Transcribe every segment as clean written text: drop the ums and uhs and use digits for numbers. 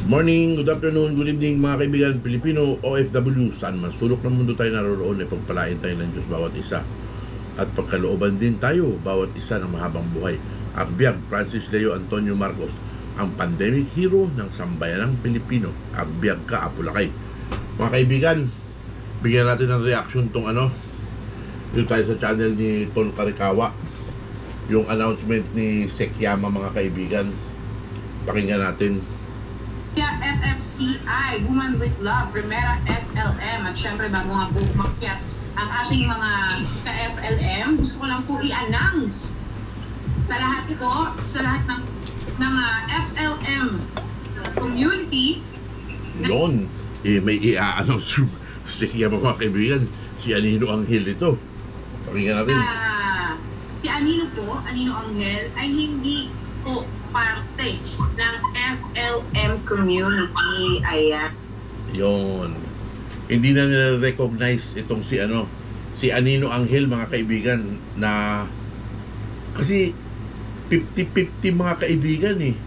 Morning, good afternoon, good evening mga kaibigan Pilipino, OFW, saan man sulok ng mundo tayo naroon ay pagpalain tayo ng Diyos bawat isa at pagkalooban din tayo bawat isa ng mahabang buhay. Agbyag Francis Leo Antonio Marcos, ang pandemic hero ng sambayanang Pilipino. Agbyag ka, Apulakay. Mga kaibigan, bigyan natin ng reaction tong dito tayo sa channel ni Tol Karikawa, yung announcement ni Sekyama mga kaibigan. Pakinggan natin. FFCI, Women with Love, Primera FLM, at syempre bago nga po umakyat ang ating mga ka-FLM, gusto ko lang po i-announce sa lahat ng FLM community. Noon, may i-announce siya mga kaibigan, si Anino Anghel ito. Pakinggan natin. Si Anino Anghel ay hindi po parte ng FLM community. Ayan. Yon. Hindi na nila recognize itong si Anino Anghel mga kaibigan, na kasi 50-50 mga kaibigan eh.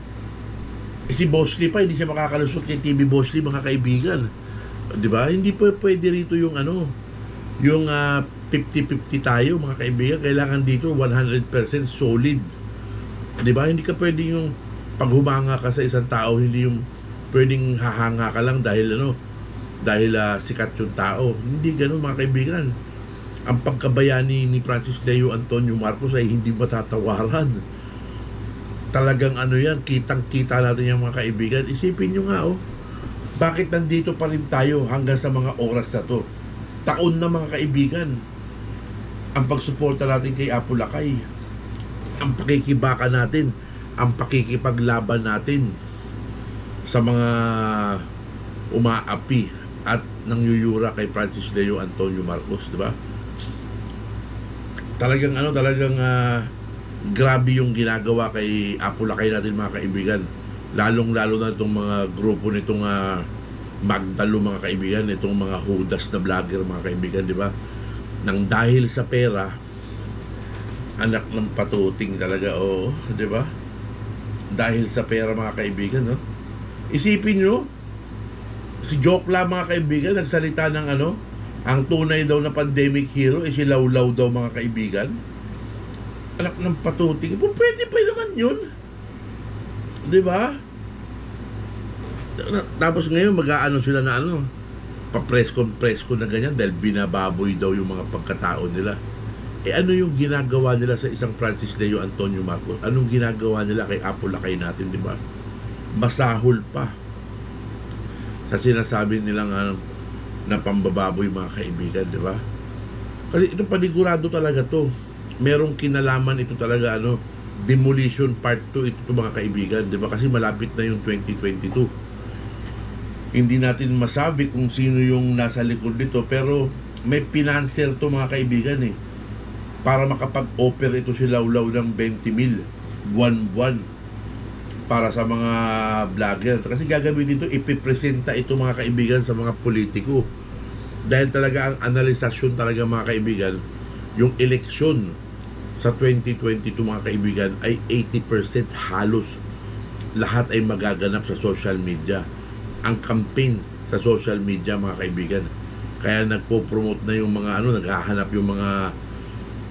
Si Bosley pa, hindi siya makakalusot kay TV Bosley mga kaibigan. 'Di ba? Hindi po pwede rito yung yung 50-50 tayo mga kaibigan. Kailangan dito 100% solid. 'Di ba? Hindi ka pwedeng yung paghumanga ka sa isang tao, hindi yung pwedeng hahanga ka lang dahil sikat yung tao. Hindi ganoon mga kaibigan. Ang pagkabayani ni Francis Leo Antonio Marcos ay hindi matatawaran. Talagang yan, kitang-kita natin yung mga kaibigan. Isipin nyo nga bakit nandito pa rin tayo hanggang sa mga oras na to? Taon na mga kaibigan ang pagsuporta natin kay Apulakay, ang pakikibaka natin, ang pakikipaglaban natin sa mga umaapi at nangyuyura kay Francis Leo Antonio Marcos, di ba? Talagang grabe yung ginagawa kay Apulakay natin mga kaibigan. Lalong-lalo na itong mga grupo nitong Magdalo mga kaibigan, itong mga hudas na vlogger mga kaibigan, di ba? Nang dahil sa pera, anak ng patuting talaga, di ba? Dahil sa pera mga kaibigan, no? Isipin nyo, si Jokla mga kaibigan nagsalita ng ang tunay daw na pandemic hero si Lawlaw daw mga kaibigan. Anak ng patuting. Pwede pa naman yun, di ba? Tapos ngayon sila na pa-presko na ganyan dahil binababoy daw yung mga pagkatao nila. Ano yung ginagawa nila sa isang Francis Leo Antonio Marcos? Anong ginagawa nila kay Apulakay natin, di ba? Masahol pa sa sinasabi nilang na pambababoy mga kaibigan, di ba? Kasi ito panigurado talaga to. Merong kinalaman ito talaga, demolition part 2 ito mga kaibigan, di ba? Kasi malapit na yung 2022. Hindi natin masabi kung sino yung nasa likod nito, pero may financer to mga kaibigan para makapag-offer ito si Lawlaw ng 20 mil buwan-buwan para sa mga vlogger. Kasi gagawin dito, ipipresenta ito mga kaibigan sa mga politiko. Dahil talaga ang analisasyon talaga mga kaibigan, yung eleksyon sa 2022 mga kaibigan ay 80% halos lahat ay magaganap sa social media. Ang campaign sa social media mga kaibigan. Kaya nagpo-promote na yung mga naghahanap yung mga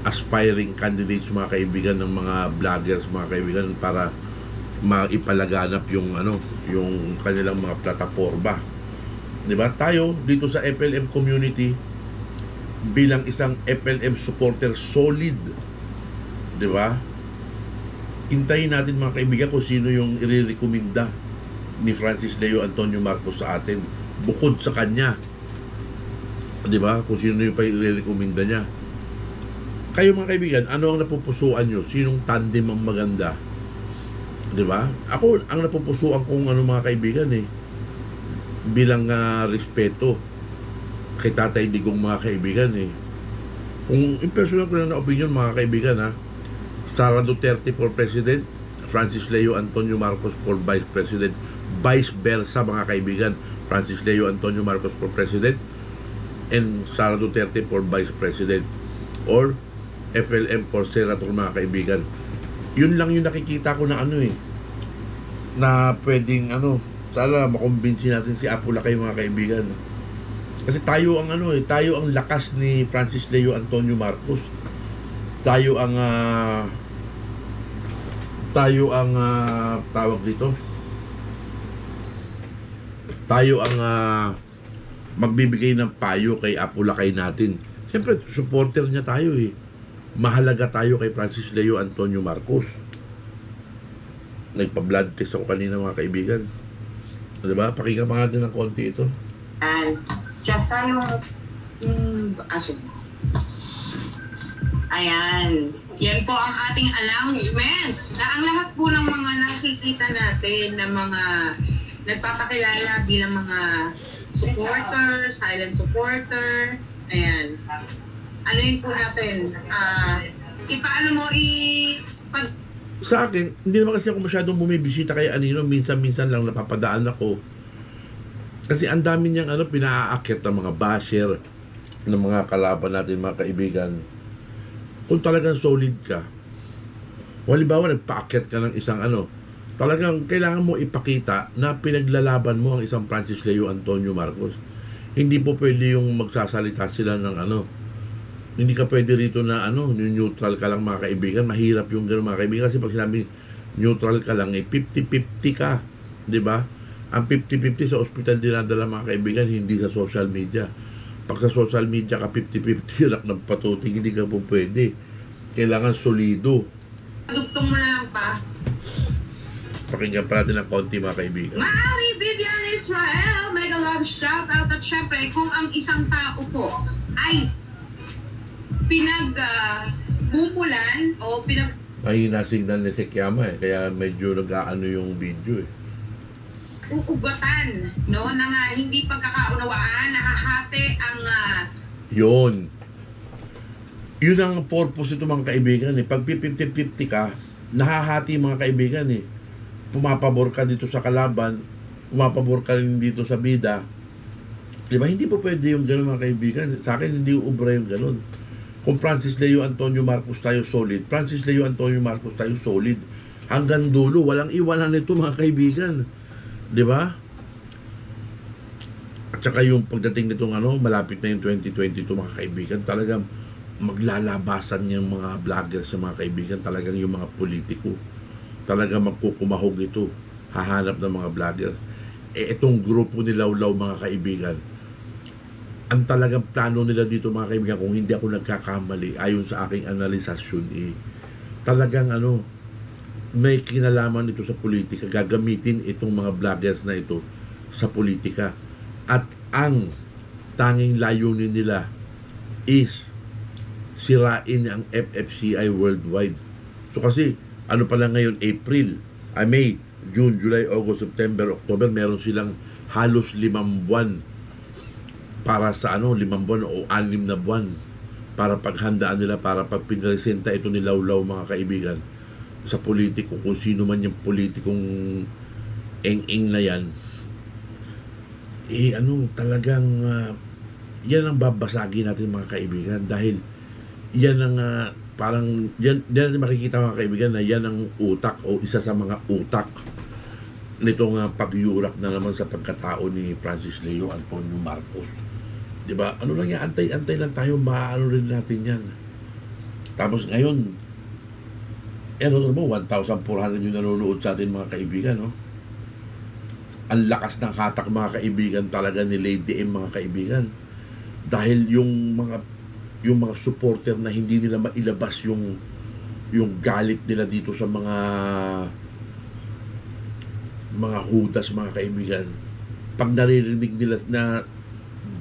aspiring candidates mga kaibigan ng mga vloggers mga kaibigan para maipalaganap yung yung kanilang mga plataforma. 'Di ba? Tayo dito sa FLM community bilang isang FLM supporter solid, 'di ba? Hintayin natin mga kaibigan kung sino yung irerekomenda ni Francis Leo Antonio Marcos sa atin bukod sa kanya, 'di ba? Kung sino yung irerekomenda niya. Kayo mga kaibigan, ano ang napupusuan nyo? Sinong tandem ang maganda? 'Di ba? Ako ang napupusuan kong mga kaibigan bilang respeto kay Tatay Digong mga kaibigan Kung impersonal ko na opinion mga kaibigan Sara Duterte for President, Francis Leo Antonio Marcos for Vice President, vice versa mga kaibigan, Francis Leo Antonio Marcos for President and Sara Duterte for Vice President, or FLM for Senator mga kaibigan. Yun lang yung nakikita ko na na pwedeng sana makumbinsi natin si Apo Lakay, mga kaibigan. Kasi tayo ang tayo ang lakas ni Francis Leo Antonio Marcos. Tayo ang tawag dito. Tayo ang magbibigay ng payo kay Apo Lakay natin. Siyempre, supporter niya tayo eh. Mahalaga tayo kay Francis Leo Antonio Marcos. Nagpa-blood test ako kanina, mga kaibigan. Diba? Pakinggan pa natin ng konti ito. And just tayo ayan. Yan po ang ating announcement na ang lahat po ng mga nakikita natin na mga nagpapakilala bilang mga supporter, silent supporter, ayan. Ano yun po natin? Ipaano mo sa akin, hindi naman kasi ako masyadong bumibisita kay Anino. Minsan-minsan lang napapadaan ako. Kasi ang dami niyang pinaaakit ng mga basher, ng mga kalaban natin, mga kaibigan. Kung talagang solid ka, halimbawa nagpaakit ka ng isang talagang kailangan mo ipakita na pinaglalaban mo ang isang Francis Leo Antonio Marcos. Hindi po pwede yung magsasalita sila ng hindi ka pwede rito na neutral ka lang, mga kaibigan. Mahirap yung gano'n, mga kaibigan, kasi pag sinabi neutral ka lang 50-50 ka, di ba? Ang 50-50 sa ospital dinadala, mga kaibigan, hindi sa social media. Pag sa social media ka 50-50 anak ng patuting, hindi ka po pwede. Kailangan solido. Dugtong mo na lang pa. Pakinggan pa natin ng konti, mga kaibigan. Mari Vivian Israel, mega love shout out. At syempre, kung ang isang tao po ay pinag-bumulan o mahina signal ni Sekiyama kaya medyo nag-aano yung video uugatan, no? Na nga hindi pagkakaunawaan, nakahati ang yun ang purpose ito, mga kaibigan Pag 50-50 ka, nahahati, mga kaibigan Pumapabor ka dito sa kalaban, pumapabor ka rin dito sa bida, di ba? Hindi po pwede yung gano'n, mga kaibigan. Sa akin hindi ubra yung gano'n. Kung Francis Leo Antonio Marcos tayo solid, Francis Leo Antonio Marcos tayo solid hanggang dulo, walang iwanan nito, mga kaibigan, di ba? At saka yung pagdating nitong malapit na yung 2022, mga kaibigan, talagang maglalabasan yung mga vloggers, mga kaibigan, talagang yung mga politiko, talagang magkukumahog ito, hahanap ng mga vlogger. Itong grupo ni Lawlaw, mga kaibigan, ang talagang plano nila dito, mga kaibigan, kung hindi ako nagkakamali, ayon sa aking analisasyon, talagang may kinalaman ito sa politika. Gagamitin itong mga vloggers na ito sa politika. At ang tanging layunin nila is sirain ang FFCI worldwide. So kasi, pa lang ngayon, May, June, July, August, September, October, meron silang halos 5 buwan para sa 5 buwan o 6 na buwan para paghandaan nila, para pag pinresenta ito ni Lawlaw, mga kaibigan, sa politiko, kung sino man yung politikong eng-eng na yan, talagang yan ang babasagin natin, mga kaibigan, dahil yan ang parang yan natin makikita, mga kaibigan, na yan ang utak o isa sa mga utak nitong pagyurak na naman sa pagkatao ni Francis Leo Antonio Marcos. Diba? Lang yan, antay-antay lang tayo, maano rin natin yan. Tapos ngayon, 1,400 yung nanonood sa atin, mga kaibigan, no? Ang lakas ng hatak, mga kaibigan, talaga ni Lady M, mga kaibigan. Dahil yung mga supporter na hindi nila mailabas yung galit nila dito sa mga hudas, mga kaibigan. Pag naririnig nila na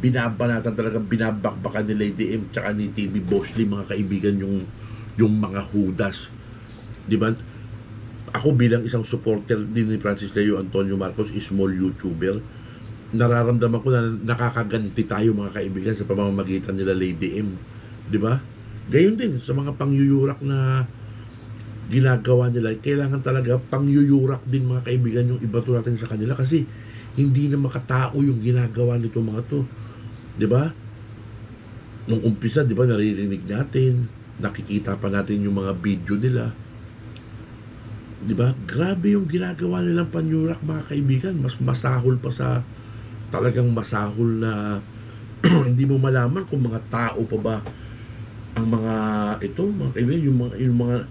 binabanatan, talaga binabakbakan ni Lady M tsaka ni TV Bossly, mga kaibigan, yung mga hudas, di ba? Ako bilang isang supporter din ni Francis Leo Antonio Marcos, small YouTuber, nararamdaman ko na nakakaganti tayo, mga kaibigan, sa pamamagitan nila Lady M, di ba? Gayon din sa mga pangyuyurak na ginagawa nila. Kailangan talaga pangyuyurak din, mga kaibigan, yung ibato natin sa kanila, kasi hindi na makatao yung ginagawa nito, mga to, di ba? Nung umpisa, di ba, naririnig natin, nakikita pa natin yung mga video nila. 'Di ba? Grabe yung ginagawa nilang panyurak, mga kaibigan. Mas masahol pa sa talagang masahol na hindi mo malaman kung mga tao pa ba ang mga ito, mga kaibigan,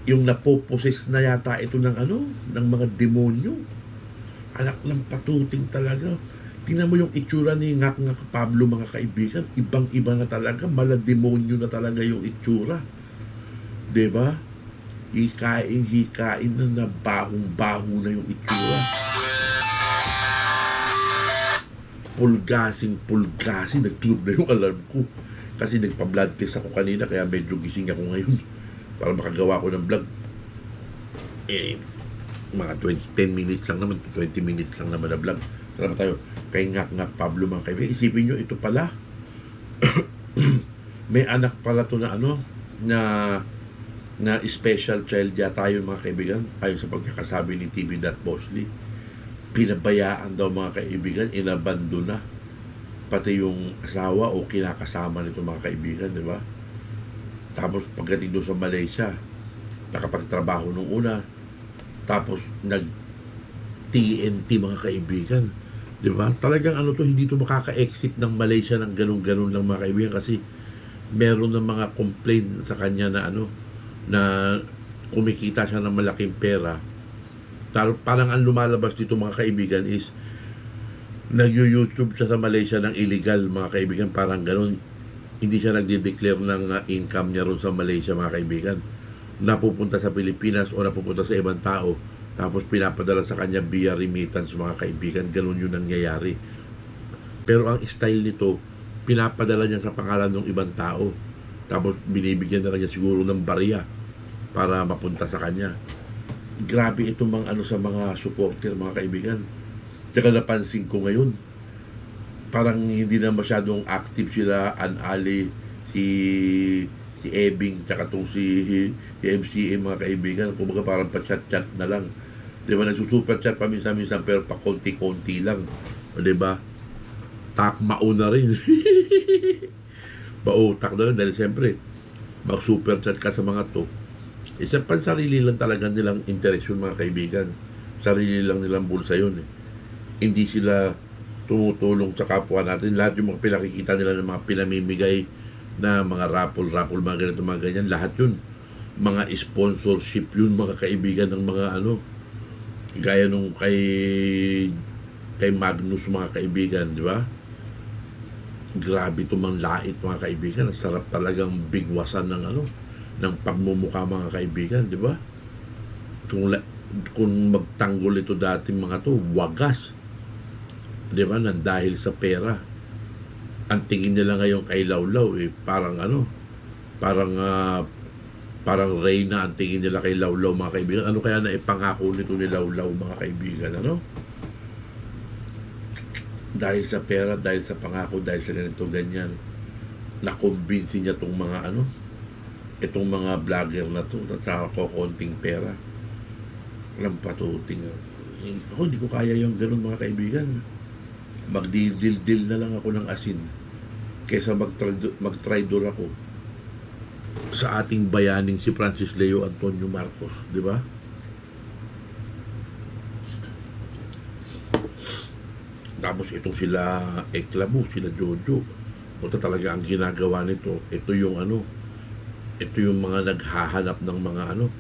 yung napoposes na yata ito ng ano, ng mga demonyo. Anak ng patuting talaga. Tingnan mo yung itsura ni Ngak Pablo, mga kaibigan. Ibang-iba na talaga, malademonyo na talaga yung itsura. 'Di ba? Hikain na nabahong-baho na yung itsura. Pulgasing, nagtulog na yung alarm ko. Kasi nagpa-blood test ako kanina, kaya medyo gising ako ngayon para makagawa ko ng vlog. Mga 10 minutes lang naman, 20 minutes lang naman na vlog. Salamat tayo kay Ngak Pablo, mga kaibigan. Isipin nyo, ito pala may anak pala to na ano, na special child yata yun, mga kaibigan, ayon sa pagkakasabi ni TV Bosley. Pinabayaan daw, mga kaibigan, inabando na pati yung asawa o kinakasama nito, mga kaibigan, di ba? Tapos pagdating doon sa Malaysia, nakapagtrabaho nung una, tapos nag TNT, mga kaibigan, di ba? Talagang ano to, hindi to makaka-exit ng Malaysia ng ganun-ganun lang, mga kaibigan, kasi meron ng mga complaint sa kanya na ano, na kumikita siya ng malaking pera. Parang ang lumalabas dito, mga kaibigan, is nag-YouTube siya sa Malaysia ng illegal, mga kaibigan, parang ganun. Hindi siya nagde-declare ng income niya ron sa Malaysia, mga kaibigan. Napupunta sa Pilipinas o napupunta sa ibang tao, tapos pinapadala sa kanya via remittance, mga kaibigan. Ganun yung nangyayari. Pero ang style nito, pinapadala niya sa pangalan ng ibang tao, tapos binibigyan na lang niya siguro ng barya para mapunta sa kanya. Grabe itong mga ano sa mga supporter, mga kaibigan. Tsaka napansin ko ngayon, parang hindi na masyadong active sila, Ali, si Ebing, tsaka itong si MCA, mga kaibigan. Kumbaga parang pa-chat-chat na lang. Di ba, nagsusuper chat pa minsan-minsan, pero pa konti-konti lang. O, di ba? Takmao na rin. Bautak na rin, dahil siyempre, mag-super chat ka sa mga to. Isa pansarili lang talaga nilang interest yun, mga kaibigan. Sarili lang nilang bulsa yun. Hindi sila tumutulong sa kapwa natin. Lahat yung mga pinakikita nila ng mga pinamimigay na mga raffle, mga ganito, mga ganyan, lahat yun mga sponsorship yun, mga kaibigan, ng mga ano, gaya nung kay Magnus, mga kaibigan, di ba? Grabe ito mang lait, mga kaibigan. Ang sarap talagang bigwasan ng ano, ng pagmumukha, mga kaibigan, di ba? Kung magtanggol ito dating mga to, wagas, di ba? Nang dahil sa pera. Ang tingin nila ngayon kay Lawlaw, parang ano, parang Reyna ang tingin nila kay Lawlaw, mga kaibigan. Ano kaya na ipangako nito ni Lawlaw, mga kaibigan, ano? Dahil sa pera, dahil sa pangako, dahil sa ganito, ganyan, nakumbinsi niya itong mga ano, itong mga vlogger na to, at sa konting pera, lampatuting. Ako, hindi ko kaya yung ganun, mga kaibigan. Magdidil-dil na lang ako ng asin kesa mag-tridor ako sa ating bayaning si Francis Leo Antonio Marcos, di ba? Tapos itong sila Eklabo, sila Jojo, ito talaga ang ginagawa nito. Ito yung ano, ito yung mga naghahanap ng mga ano,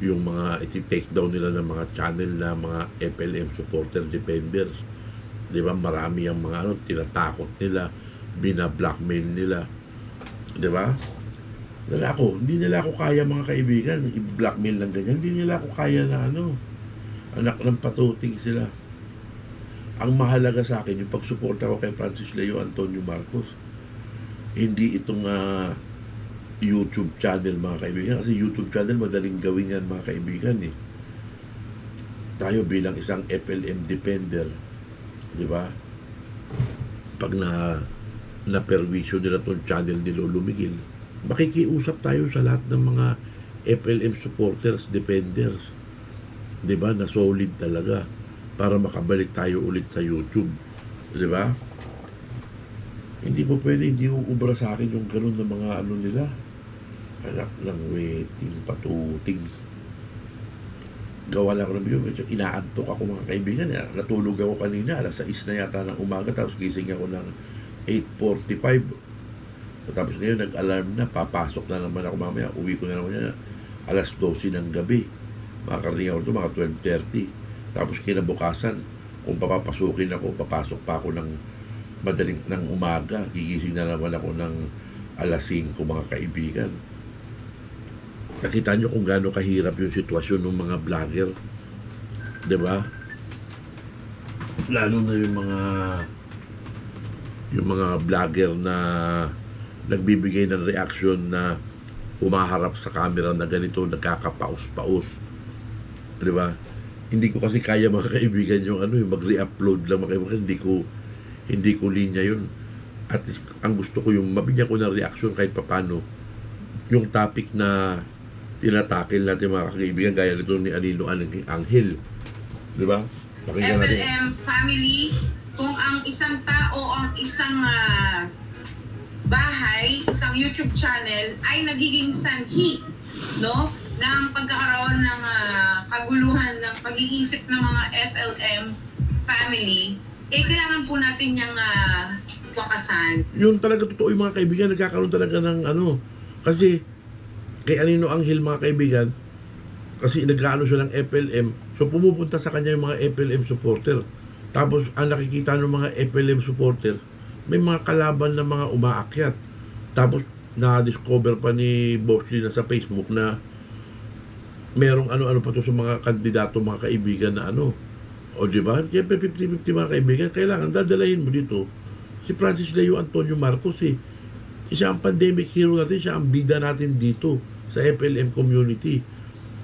yung mga iti-take down nila ng mga channel na mga FLM supporter defenders. Di ba? Marami ang mga ano, tinatakot nila, bina-blackmail nila. Di ba? Hindi nila ako kaya, mga kaibigan, i-blackmail lang ganyan. Hindi nila ako kaya na ano, anak ng patuting sila. Ang mahalaga sa akin, yung pagsuporta ko kay Francis Leo Antonio Marcos. Hindi itong YouTube channel, mga kaibigan. Kasi YouTube channel, madaling gawin yan, mga kaibigan, eh. Tayo bilang isang FLM defender, di ba? Pag na-perwisyo nila tong channel ni Lolo Miguel, makikiusap tayo sa lahat ng mga FLM supporters, defenders, di ba, na solid talaga, para makabalik tayo ulit sa YouTube, di ba? Hindi po pwede, hindi uubra sa akin yung ganun ng mga ano nila, anak ng waiting, patuting. gawa lang ako ng video, medyo inaantok ako mga kaibigan. Natulog ako kanina, alas 6 na yata ng umaga, tapos gising ako ng 8:45. Tapos ngayon nag-alarm na, papasok na naman ako mamaya, uwi ko na naman yan, alas 12 ng gabi. Makakarating ako ito, mga 12:30. Tapos kinabukasan, kung papapasukin ako, papasok pa ako ng madaling ng umaga, gigising na naman ako ng alas 5 mga kaibigan. Nakita nyo kung gaano kahirap yung sitwasyon ng mga vlogger, 'di ba? Lalo na yung mga vlogger na nagbibigay ng reaction na humaharap sa camera na ganito, nagkakapaus-paus, 'di ba? Hindi ko kasi kaya mga kaibigan yung yung mag-re-upload lang mga kaibigan, hindi ko linya yun. At ang gusto ko yung mabigyan ko ng reaction kahit papano yung topic na tinatakil natin mga kaibigan, gaya nito ni Anino Anghel, di ba? FLM family, kung ang isang tao, ang isang bahay, isang YouTube channel ay nagiging sanhi, no, ng pagkakaroon ng kaguluhan ng pag-iisip ng mga FLM family, kailangan po natin yung wakasan. Yun talaga totoo yung mga kaibigan, nagkakaroon talaga ng kasi kay Anino Anghel mga kaibigan, kasi nag-ano siya ng FLM, so pumupunta sa kanya yung mga FLM supporter. Tapos ang nakikita ng mga FLM supporter, may mga kalaban na mga umaakyat. Tapos na-discover pa ni Boss Lee na sa Facebook na merong ano-ano pa to sa mga kandidato mga kaibigan na o di ba? Siyempre 50-50 mga kaibigan, kailangan dadalahin mo dito si Francis Leo Antonio Marcos siya ang pandemic hero natin, siya ang bida natin dito sa FLM community.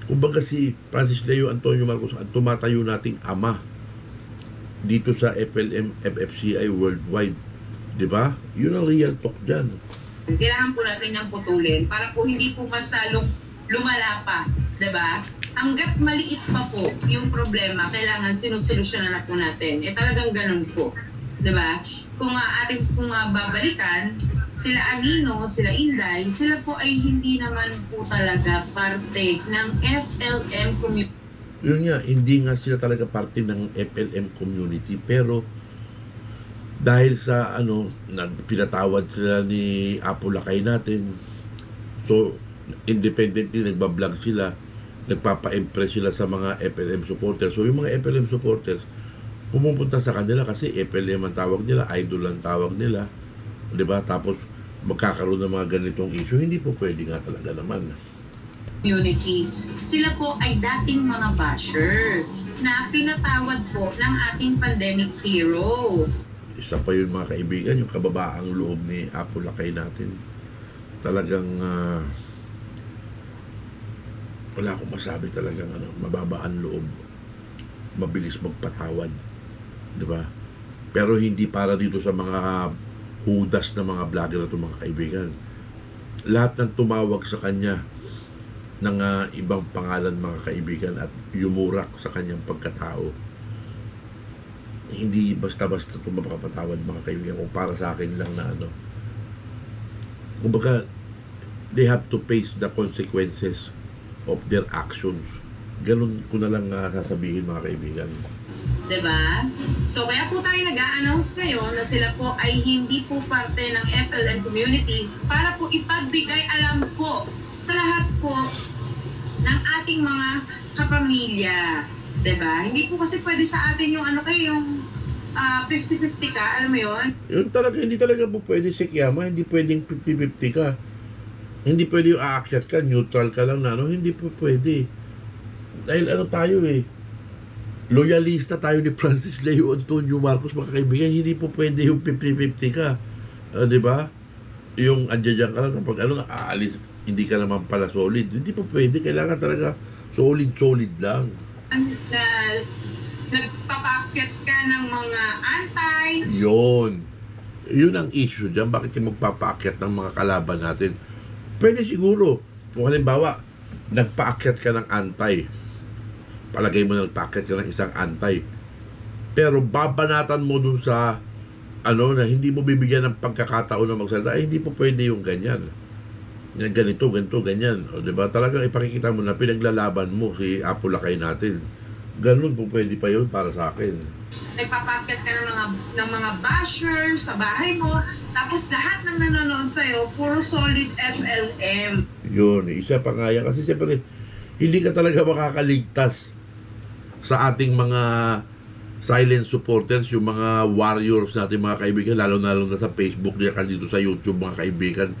Kumbaga si Francis Leo Antonio Marcos ang tumatayo nating ama dito sa FLM FFCI worldwide, di ba? Yun ang real talk dyan. Kailangan po natin ng putulin para po hindi po mas lalong lumala pa, di ba? Hanggat maliit pa po yung problema, kailangan sinusolusyonan na po natin. Talagang ganun po, di ba? Kung ating babalikan, sila Anino, sila Inday, sila po ay hindi naman po talaga parte ng FLM community. Yun nga, hindi nga sila talaga parte ng FLM community, pero dahil sa pinatawad sila ni Apo Lakay natin, so independently nagbablog sila, nagpapa-impress sila sa mga FLM supporters. So yung mga FLM supporters pumupunta sa kanila kasi FLM ang tawag nila, idol ang tawag nila, di ba? Tapos magkakaroon ng mga ganitong issue, hindi po pwede nga talaga naman. Community, sila po ay dating mga basher na pinatawad po ng ating pandemic hero. Isa pa yun mga kaibigan, yung kababaang loob ni Apo Lakay natin. Talagang wala akong masabi, talagang mababaan loob, mabilis magpatawad, di ba? Pero hindi para dito sa mga hudas na mga vlogger at mga kaibigan. Lahat ng tumawag sa kanya ng ibang pangalan mga kaibigan at yumurak sa kanyang pagkatao, hindi basta-basta ito mapapatawad mga kaibigan. Kung para sa akin lang na kumbaga, they have to face the consequences of their actions. Ganun ko na lang sasabihin mga kaibigan. Diba? So kaya po tayo nag-a-announce ngayon na sila po ay hindi po parte ng FLM community para po ipagbigay alam po sa lahat po ng ating mga kapamilya. Diba? Hindi po kasi pwede sa atin yung yung 50-50 ka, alam mo yun? Yun talaga, hindi talaga po pwede si Kiyama, hindi pwedeng 50-50 ka. Hindi pwede yung aakyat ka, neutral ka lang na hindi po pwede. Dahil tayo loyalista tayo ni Francis Leo Antonio Marcos mga kaibigan, hindi po pwede yung 50-50 ka. Di ba? Yung andyan ka lang kapag aalis, hindi ka naman pala solid. Hindi po pwede, kailangan talaga solid lang. Nagpapaakyat ka ng mga antay. Yun ang issue dyan. Bakit ka magpapaakyat ng mga kalaban natin? Pwede siguro, kung halimbawa, nagpaakyat ka ng antay, palagay mo nagpaakyat ka ng isang antay, pero babanatan mo dun sa na hindi mo bibigyan ng pagkakataon na magsalita, hindi po pwede yung ganyan. ganito, ganyan. O, diba? Talagang ipakikita mo na pinaglalaban mo si Apo Lakay natin. Ganun po pwede pa yun para sa akin. Nagpapakyat ka ng mga bashers sa bahay mo, tapos lahat ng nanonood sa'yo, puro solid FLM. Yun, isa pa nga yan. Kasi siyempre, hindi ka talaga makakaligtas sa ating mga silent supporters, yung mga warriors natin, mga kaibigan, lalo na sa Facebook, niya dito sa YouTube, mga kaibigan.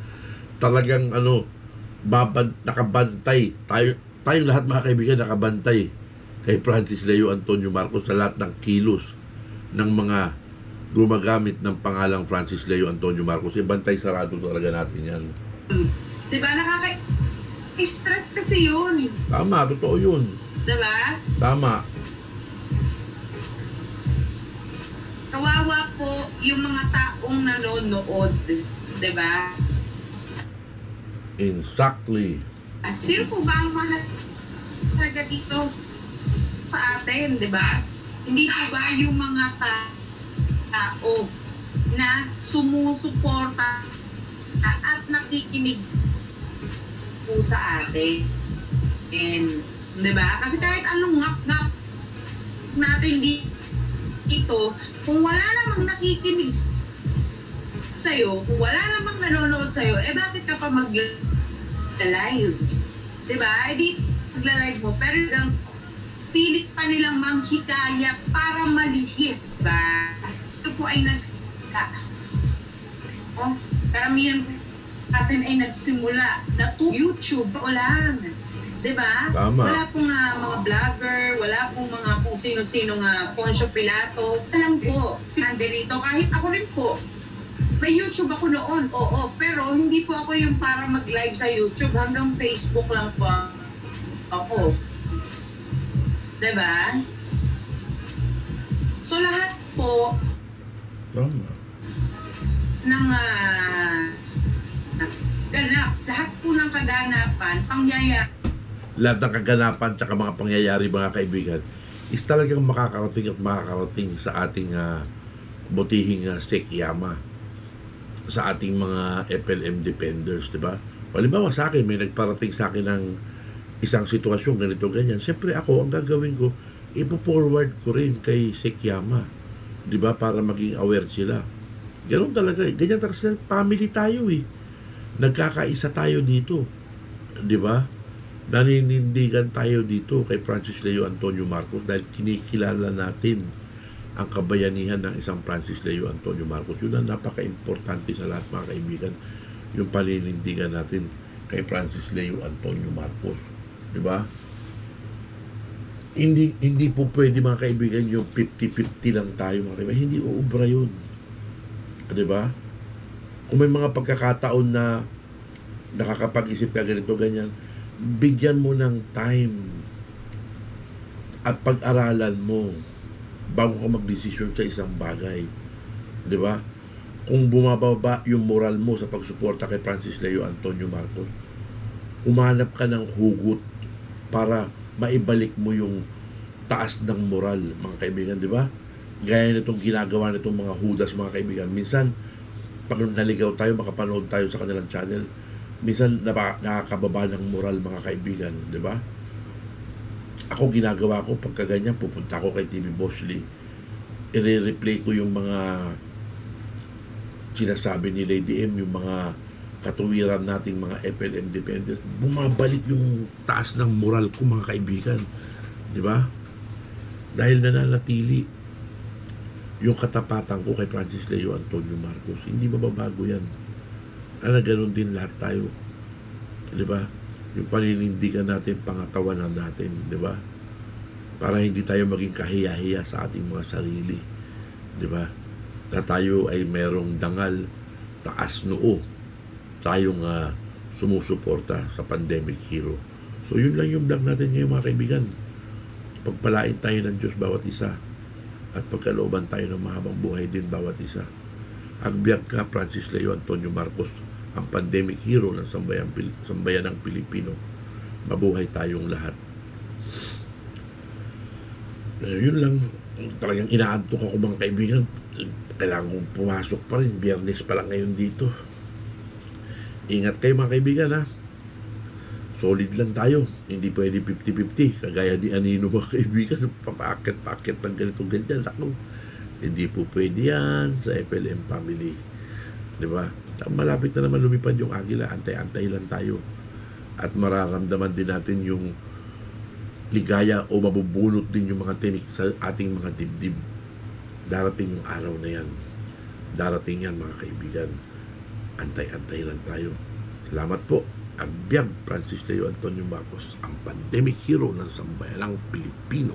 Talagang nakabantay. Tayong lahat, mga kaibigan, nakabantay kay Francis Leo Antonio Marcos sa lahat ng kilos ng mga gumagamit ng pangalang Francis Leo Antonio Marcos. Bantay sarado talaga natin yan. Diba, nakaka-stress kasi yun. Tama, totoo yun. Diba? Tama. Kawawa po yung mga taong nanonood. Diba? Exactly. At sino po ba ang mahal talaga dito sa atin, di ba? Hindi po ba yung mga tao na sumusuporta at nakikinig po sa atin? And, di ba? Kasi kahit anong ngap-ngap natin dito, kung wala namang nakikinig sa'yo, kung wala namang nanonood sa'yo, bakit ka pa mag-live? Diba? Di mag-live mo, pero pilit pa nilang manghikaya para malihis, ba? Ito po ay karamihan natin ay nagsimula na YouTube o lang. Diba? Tama. Wala pong mga vlogger, wala pong mga kung sino-sino nga Poncio Pilato. Alam po, si Anderito, kahit ako rin po, may YouTube ako noon, oo, pero hindi po ako yung para mag-live sa YouTube, hanggang Facebook lang po ako. Diba? So lahat po Tama. ng ganap, lahat po ng kaganapan, pangyayari. Lahat ng kaganapan at mga pangyayari, mga kaibigan, is talagang makakarating sa ating butihing Sekyama, sa ating mga FLM defenders, di ba? Halimbawa sa akin, may nagparating sa akin ng isang sitwasyon, ganito, ganyan. Siyempre ako, ang gagawin ko, ipo-forward ko rin kay Sekyama, di ba? Para maging aware sila. Ganun talaga, ganyan talaga, family tayo eh. Nagkakaisa tayo dito, di ba? Naninindigan tayo dito kay Francis Leo Antonio Marcos dahil kinikilala natin ang kabayanihan ng isang Francis Leo Antonio Marcos. Yun ang napaka-importante sa lahat, mga kaibigan, yung paninindigan natin kay Francis Leo Antonio Marcos. Di ba? Hindi po pwede, mga kaibigan, yung 50-50 lang tayo, mga kaibigan. Hindi uubra yun. Di ba? Kung may mga pagkakataon na nakakapag-isip ka ganito, ganyan, bigyan mo ng time at pag-aralan mo bago ka magdesisyon sa isang bagay. Di ba? Kung bumababa yung moral mo sa pagsuporta kay Francis Leo Antonio Marcos, humanap ka ng hugot para maibalik mo yung taas ng moral, mga kaibigan, di ba? Gaya nitong ginagawa nitong mga hudas, mga kaibigan. Minsan, pag naligaw tayo, makapanood tayo sa kanilang channel, minsan nakakababa ng moral, mga kaibigan, di ba? Ako, ginagawa ko pagka ganyan, pupunta ako kay TV Boss Lee, i-replay ko yung mga sinasabi ni Lady M, yung mga katuwiran nating mga FLM defenders. Bumabalik yung taas ng moral ko, mga kaibigan, di ba? Dahil nananatili yung katapatan ko kay Francis Leo Antonio Marcos. Hindi mababago yan. Ganun din lahat tayo, di ba? Yung paninindigan natin, pangatawanan natin, di ba? Para hindi tayo maging kahiya-hiya sa ating mga sarili, di ba? Na tayo ay merong dangal, taas noo, tayong sumusuporta sa pandemic hero. So yun lang yung vlog natin ngayon, mga kaibigan. Pagpalain tayo ng Diyos bawat isa, at pagkalooban tayo ng mahabang buhay din bawat isa. Agbyag ka, Francis Leo Antonio Marcos, ang pandemic hero ng sambayan ng Pilipino. Mabuhay tayong lahat. Yun lang, talagang inaantok ako, mga kaibigan. Kailangan kong pumasok pa rin. Biyernes pa lang ngayon dito. Ingat kayo mga kaibigan ha. Solid lang tayo. Hindi pwede 50-50. Kagaya ni Anino mga kaibigan. Papakit ng ganitong ganyan. Ako, hindi po pwede yan sa FLM family. Diba? Malapit na naman lumipad yung agila. Antay-antay lang tayo. At mararamdaman din natin yung ligaya o mabubulot din yung mga tinik sa ating mga dibdib. Darating yung araw na yan. Darating yan mga kaibigan. Antay-antay lang tayo. Salamat po. Agbyag Francis Leo Antonio Marcos, ang pandemic hero ng sambayanang Pilipino.